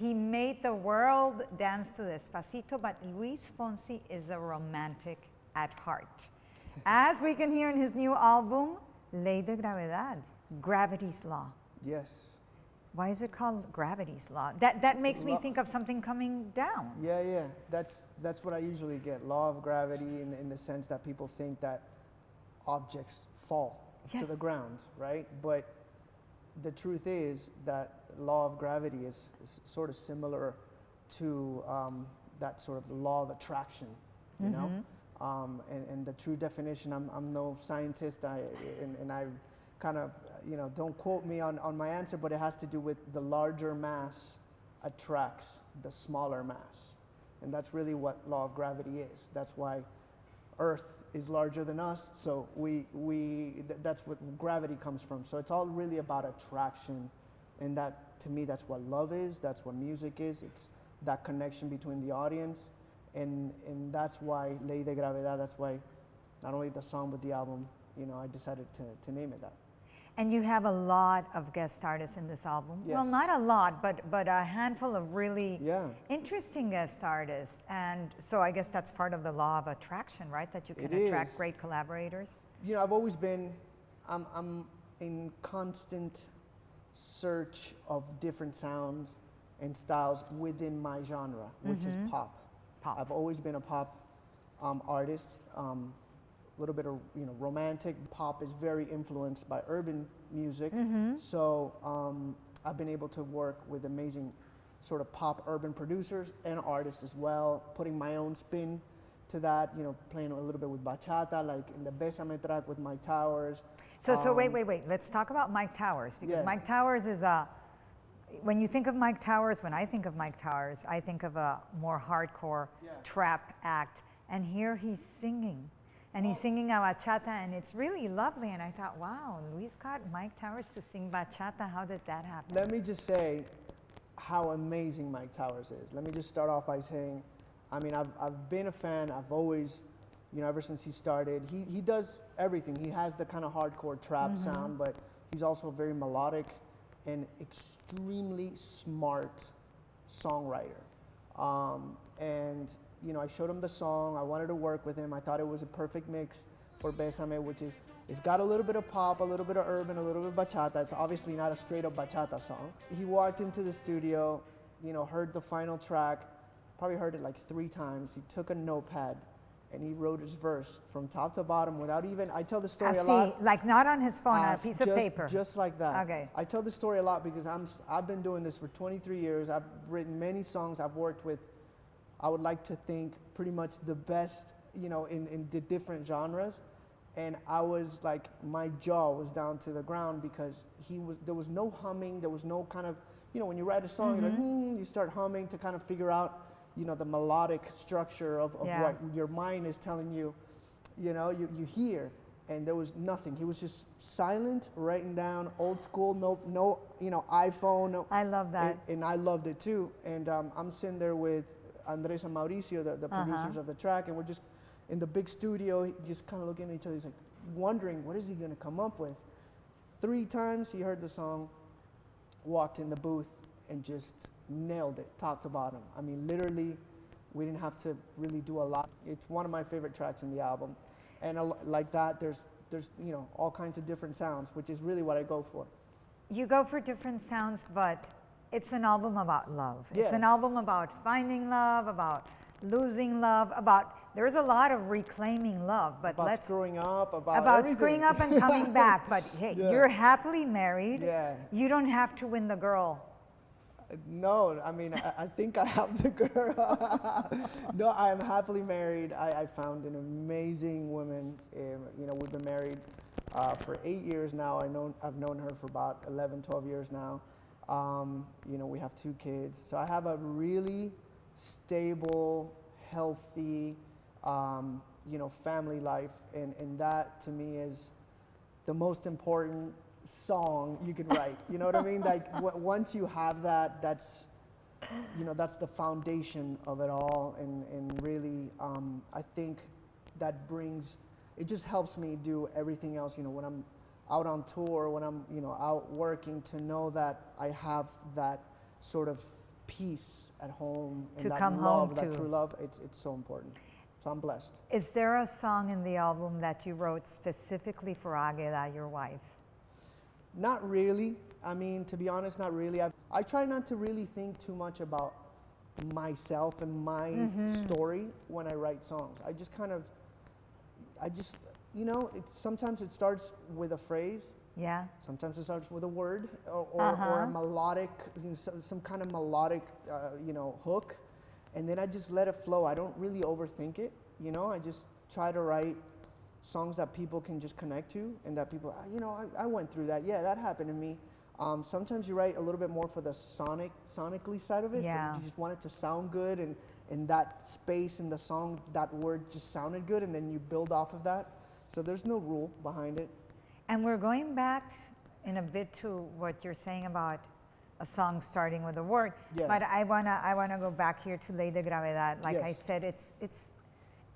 He made the world dance to Despacito, but Luis Fonsi is a romantic at heart. As we can hear in his new album, Ley De Gravedad, Gravity's Law. Yes. Why is it called Gravity's Law? That makes me think of something coming down. Yeah. That's what I usually get. Law of gravity in the sense that people think that objects fall to the ground, right? But the truth is that law of gravity is sort of similar to that sort of law of attraction, you know? And the true definition, I'm no scientist, and I kind of, don't quote me on my answer, but it has to do with the larger mass attracts the smaller mass. And that's really what law of gravity is. That's why Earth is larger than us, so that's what gravity comes from. So it's all really about attraction, and that, to me, that's what love is, that's what music is. It's that connection between the audience, and that's why Ley De Gravedad, that's why not only the song, but the album, I decided to name it that. And you have a lot of guest artists in this album. Yes. Well, not a lot, but a handful of really Yeah. interesting guest artists. And so I guess that's part of the law of attraction, right? That you can It attract is. great collaborators. I've always been, I'm in constant search of different sounds and styles within my genre, which is pop. I've always been a pop artist. A little bit of romantic. Pop is very influenced by urban music, so I've been able to work with amazing sort of pop urban producers and artists as well, putting my own spin to that, playing a little bit with bachata, like in the Bésame track with Myke Towers. So wait, let's talk about Myke Towers, because Myke Towers is when you think of Myke Towers, when I think of Myke Towers, I think of a more hardcore trap act, and here he's singing. And he's singing a bachata, and it's really lovely. And I thought, wow, Luis got Myke Towers to sing bachata. How did that happen? Let me just say how amazing Myke Towers is. Let me just start off by saying, I've been a fan. I've always, ever since he started, he does everything. He has the kind of hardcore trap sound, but he's also very melodic and extremely smart songwriter. I showed him the song. I wanted to work with him. I thought it was a perfect mix for Bésame, which is, it's got a little bit of pop, a little bit of urban, a little bit of bachata. It's obviously not a straight up bachata song. He walked into the studio, heard the final track, probably heard it like 3 times. He took a notepad and he wrote his verse from top to bottom without even, I tell the story a lot. Like not on his phone, on a piece of paper. Just like that. Okay. I tell the story a lot because I've been doing this for 23 years. I've written many songs. I've worked with, I would like to think, pretty much the best, in the different genres. And I was like, my jaw was down to the ground because there was no humming, there was no kind of, when you write a song, you're like, you start humming to kind of figure out, the melodic structure of what your mind is telling you, you hear. And there was nothing. He was just silent, writing down, old school, no iPhone. No, I love that. And I loved it too. And I'm sitting there with Andres and Mauricio, the producers of the track, and we're just in the big studio, just kind of looking at each other. He's like wondering, what is he going to come up with? 3 times he heard the song, walked in the booth, and just nailed it, top to bottom. Literally, we didn't have to really do a lot. It's one of my favorite tracks in the album. And like that, there's all kinds of different sounds, which is really what I go for. You go for different sounds, but it's an album about love. Yeah. It's an album about finding love, about losing love, there's a lot of reclaiming love, but about screwing up, about everything. Screwing up and coming back. But hey, you're happily married. Yeah. You don't have to win the girl. No, I think I have the girl. No, I am happily married. I found an amazing woman. We've been married for 8 years now. I've known her for about 11, 12 years now. We have 2 kids. So I have a really stable, healthy, family life. And that to me is the most important song you could write. You know what I mean? Like once you have that, that's the foundation of it all. And really, I think that it just helps me do everything else, when I'm out on tour, when I'm, out working, to know that I have that sort of peace at home and To that come love, home that to. true love, it's so important. So I'm blessed. Is there a song in the album that you wrote specifically for Águeda, your wife? Not really. I mean, to be honest, not really. I try not to really think too much about myself and my story when I write songs. I just, you know, sometimes it starts with a phrase. Yeah. Sometimes it starts with a word or a melodic, you know, some kind of melodic, you know, hook. And then I just let it flow. I don't really overthink it, you know. I just try to write songs that people can just connect to and that people, you know, I went through that. Yeah, that happened to me. Sometimes you write a little bit more for the sonically side of it. Yeah. You just want it to sound good, and in that space in the song, that word just sounded good, and then you build off of that. So there's no rule behind it. And we're going back in a bit to what you're saying about a song starting with a word. Yeah. But I wanna go back here to Ley De Gravedad. Like I said, it's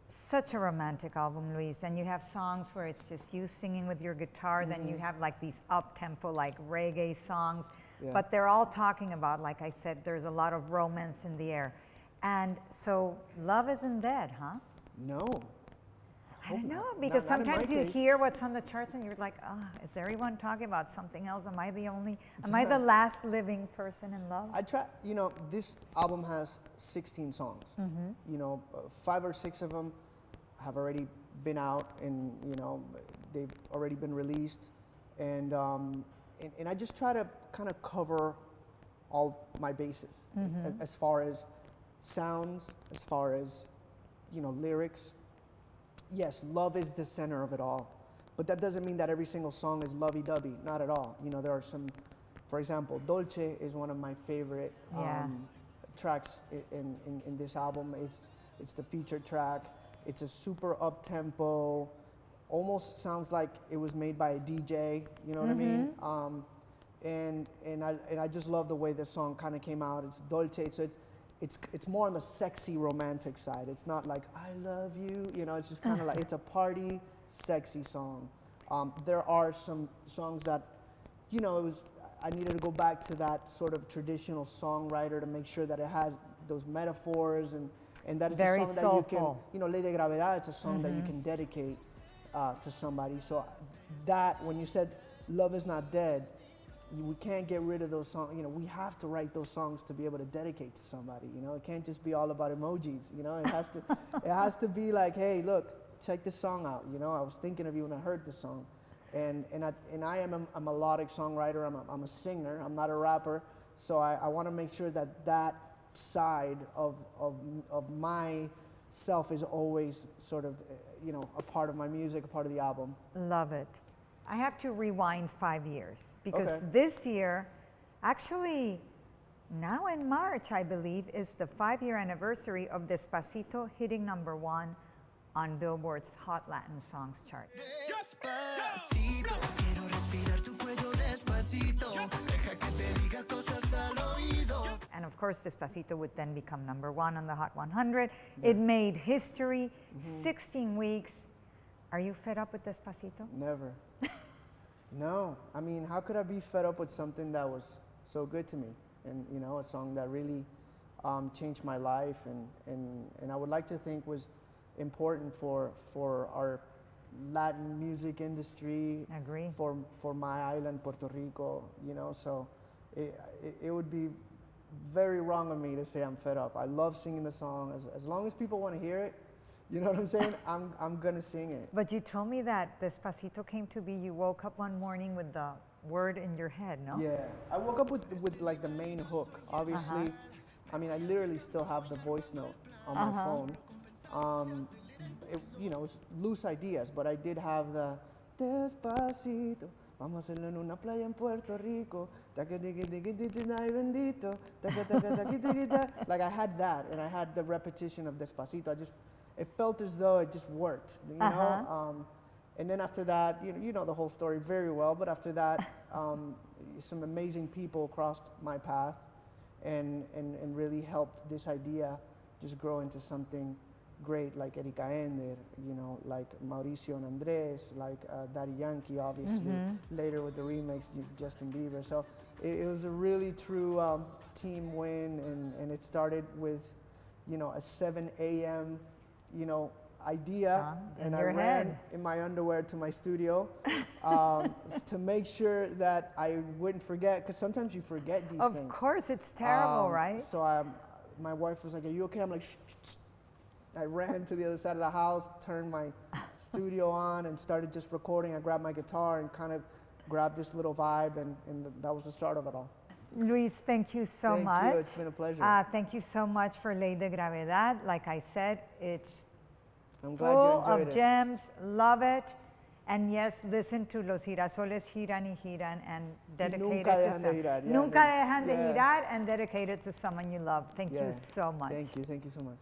such a romantic album, Luis. And you have songs where it's just you singing with your guitar. Then you have like these up-tempo, like reggae songs. Yeah. But they're all talking about, like I said, there's a lot of romance in the air. And so love isn't dead, huh? No. I don't know, because Not in my sometimes you case. hear what's on the charts and you're like, is everyone talking about something else? Am I the last living person in love? I try, you know, this album has 16 songs. You know, 5 or 6 of them have already been out and, you know, they've already been released. And I just try to kind of cover all my bases as far as sounds, as far as, you know, lyrics. Yes, love is the center of it all, but that doesn't mean that every single song is lovey-dovey, not at all. You know, there are some, for example, Dolce is one of my favorite tracks in this album. It's the featured track. It's a super up-tempo, almost sounds like it was made by a DJ, you know what I mean? And I just love the way the song kind of came out. It's Dolce, so it's more on the sexy romantic side. It's not like I love you, you know, it's just kind of like, it's a party, sexy song. There are some songs that, you know, I needed to go back to that sort of traditional songwriter to make sure that it has those metaphors and that it's Very a song soulful. that you can, you know, Ley De Gravedad, it's a song that you can dedicate to somebody. So that, when you said love is not dead, we can't get rid of those songs. You know, we have to write those songs to be able to dedicate to somebody. You know, it can't just be all about emojis. You know, it has to, it has to be like, hey, look, check this song out. You know, I was thinking of you when I heard this song, and I am a melodic songwriter. I'm a singer. I'm not a rapper. So I want to make sure that side of myself is always sort of, you know, a part of my music, a part of the album. Love it. I have to rewind 5 years because Okay. this year, actually, now in March, I believe, is the 5-year anniversary of Despacito hitting #1 on Billboard's Hot Latin Songs chart. Despacito, quiero respirar tu cuello despacito. Deja que te diga cosas al oído. And of course, Despacito would then become #1 on the Hot 100. It made history, 16 weeks. Are you fed up with Despacito? Never. No, I mean, how could I be fed up with something that was so good to me? And, you know, a song that really changed my life and I would like to think was important for our Latin music industry. Agree. For my island, Puerto Rico, you know, so it would be very wrong of me to say I'm fed up. I love singing the song. As long as people want to hear it, you know what I'm saying? I'm gonna sing it. But you told me that Despacito came to be, you woke up one morning with the word in your head, no? Yeah, I woke up with like the main hook. Obviously, I mean, I literally still have the voice note on my phone. You know, it's loose ideas, but I did have the Despacito, vamos a hacerlo en una playa en Puerto Rico. Ay, bendito. Like I had that, and I had the repetition of Despacito. It felt as though it just worked, you know? And then after that, you know the whole story very well, but after that, some amazing people crossed my path and really helped this idea just grow into something great, like Erika Ender, you know, like Mauricio and Andres, like Daddy Yankee, obviously, later with the remix, Justin Bieber. So it was a really true team win, and it started with, you know, a 7 a.m., you know, idea, and I ran in my underwear to my studio to make sure that I wouldn't forget, because sometimes you forget these things. Of course, it's terrible, right? So my wife was like, "Are you okay?" I'm like, "Shh, shh, shh." I ran to the other side of the house, turned my studio on, and started just recording. I grabbed my guitar and kind of grabbed this little vibe, and that was the start of it all. Luis, thank you so much. Thank you. It's been a pleasure. Thank you so much for Ley De Gravedad. Like I said, it's I'm glad full you enjoyed of it. gems. Love it. And yes, listen to Los Girasoles Giran y Giran and dedicate nunca it dejan to de girar. Yeah, Nunca dejan de yeah. girar, and dedicate it to someone you love. Thank you so much. Thank you so much.